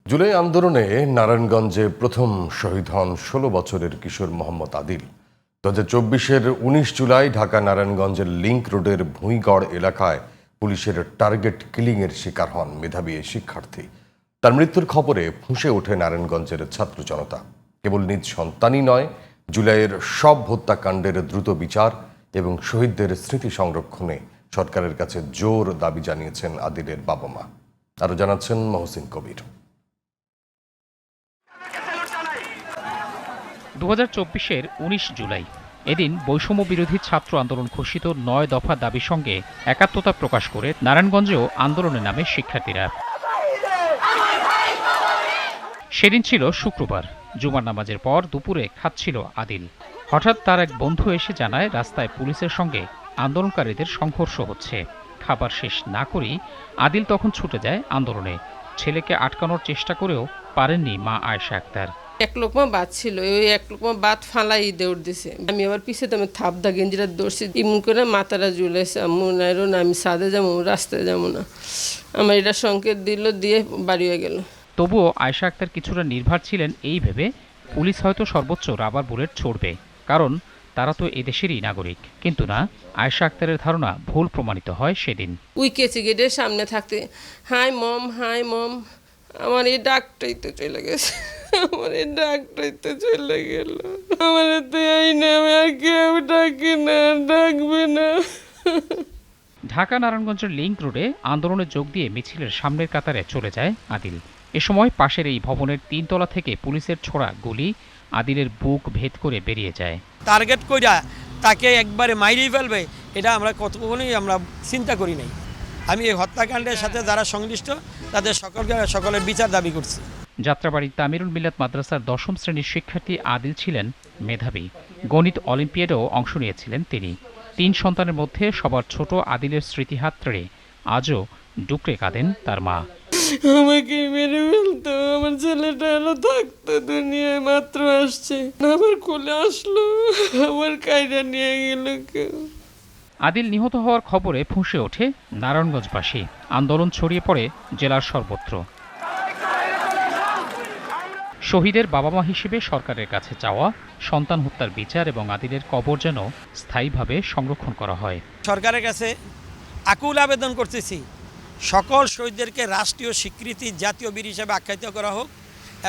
জুলাই আন্দোলনে নারায়ণগঞ্জে প্রথম শহীদ হন ১৬ বছরের কিশোর মোহাম্মদ আদিল। ২০২৪-এর ১৯ জুলাই ঢাকা নারায়ণগঞ্জের লিংক রোডের ভুঁইগড় এলাকায় পুলিশের টার্গেট কিলিংয়ের শিকার হন মেধাবী এই শিক্ষার্থী। তার মৃত্যুর খবরে ফুঁসে ওঠে নারায়ণগঞ্জের ছাত্র জনতা। কেবল নিজ সন্তানই নয়, জুলাইয়ের সব হত্যাকাণ্ডের দ্রুত বিচার এবং শহীদদের স্মৃতি সংরক্ষণে সরকারের কাছে জোর দাবি জানিয়েছেন আদিলের বাবা মা। আরও জানাচ্ছেন মহসিন কবির। ২০২৪-এর ১৯ জুলাই এদিন বৈষম্য বিরোধী ছাত্র আন্দোলন ঘোষিত ৯ দফা দাবির সঙ্গে একাত্মতা প্রকাশ করে নারায়ণগঞ্জেও আন্দোলনে নামে শিক্ষার্থীরা। সেদিন ছিল শুক্রবার। জুমার নামাজের পর দুপুরে খাচ্ছিল আদিল। হঠাৎ তার এক বন্ধু এসে জানায় রাস্তায় পুলিশের সঙ্গে আন্দোলনকারীদের সংঘর্ষ হচ্ছে। খাবার শেষ না করেই আদিল তখন ছুটে যায় আন্দোলনে। ছেলেকে আটকানোর চেষ্টা করেও পারেননি মা আয়েশা আক্তার। এক লোকমা বাদ ছিল, ওই এক লোকমা বাদ ফালাই দৌড় দিছে। আমি আবার পিছিয়ে আমি থাপদা গেঞ্জিটা দৌড়ছি, ইমন করে মাথাটা ঝুলেছে। মনে না আমি সাদে যাবো, রাস্তায় যাবো না। আমার এটা সংকেত দিল, দিয়ে বাড়ি হয়ে গেল। তবুও আয়েশা আক্তার কিছুটা নির্ভর ছিলেন এই ভেবে পুলিশ হয়তো সর্বোচ্চ রাবার বুলেট ছড়বে, কারণ তারা তো এদেশেরই নাগরিক। কিন্তু না, আয়েশা আক্তারের ধারণা ভুল প্রমাণিত হয় সেদিন। উইকেছে গেটের সামনে থাকতে হাই মম, আমার এই ডাকটাই তো চলে গেছে, আমার এই ডাকটাই তো চলে গেল। আমার তো এই না, আমি আর কেউ ডাকি না, ডাকবে না। ঢাকা নারায়ণগঞ্জের লিংক রোডে আন্দোলনে যোগ দিয়ে মিছিলের সামনের কাতারে চলে যায় আদিল। এ সময় পাশের এই ভবনের ৩ তলা থেকে পুলিশের ছোড়া গুলি আদিলের বুক ভেদ করে বেরিয়ে যায়। টার্গেট কইরা তাকে একবারে মাইরেই ফেলবে, এটা আমরা কতক্ষণই আমরা চিন্তা করি নাই। আমি এই হত্যাকাণ্ডের সাথে যারা সংশ্লিষ্ট তাদের সকলের বিচার দাবি করছি। যাত্রাবাড়ির তামিরুল মিল্লাত মাদ্রাসার ১০ম শ্রেণীর শিক্ষার্থী আদিল ছিলেন মেধাবী। গণিত অলিম্পিয়াডেও অংশ নিয়েছিলেন তিনি। ৩ সন্তানের মধ্যে সবার ছোট আদিলের স্মৃতিহাত্রে আজও ডুকরে কাঁদেন তার মা। আমাকে মেরে ফেলতো, আমার ছেলেটা এলো থাকতো, দুনিয়ায় মাত্র আসছে, আমার কোলে আসলো, আমার কায়দা নিয়ে গেল কেউ। আদিল নিহত হওয়ার খবরে ফুঁসে ওঠে নারায়ণগঞ্জবাসী। আন্দোলন ছড়িয়ে পড়ে জেলার সর্বত্র। শহীদের বাবা মা হিসেবে সরকারের কাছে চাওয়া সন্তান হত্যার বিচার এবং আদিলের কবর যেন স্থায়ীভাবে সংরক্ষণ করা হয়। সরকারের কাছে আকুল আবেদন করতেছি, সকল শহীদদেরকে রাষ্ট্রীয় স্বীকৃতি জাতীয় বীর হিসেবে আখ্যায়িত করা হোক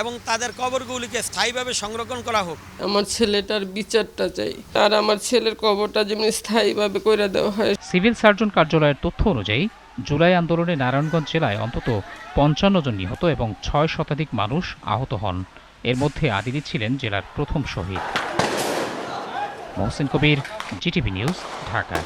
এবং তাদের কবরগুলিকে স্থায়ীভাবে সংরক্ষণ করা হোক। আমার ছেলেটার বিচারটা চাই, আর আমার ছেলের কবরটা যেমন স্থায়ীভাবে করে দেওয়া হয়। সিভিল সার্জন কার্যালয়ের তথ্য অনুযায়ী জুলাই আন্দোলনে নারায়ণগঞ্জ জেলায় অন্তত ৫৫ জন নিহত এবং ৬ শতাধিক মানুষ আহত হন। এর মধ্যে আদিলই ছিলেন জেলার প্রথম শহীদ। মহসিন কবির, জিটিভি নিউজ, ঢাকা।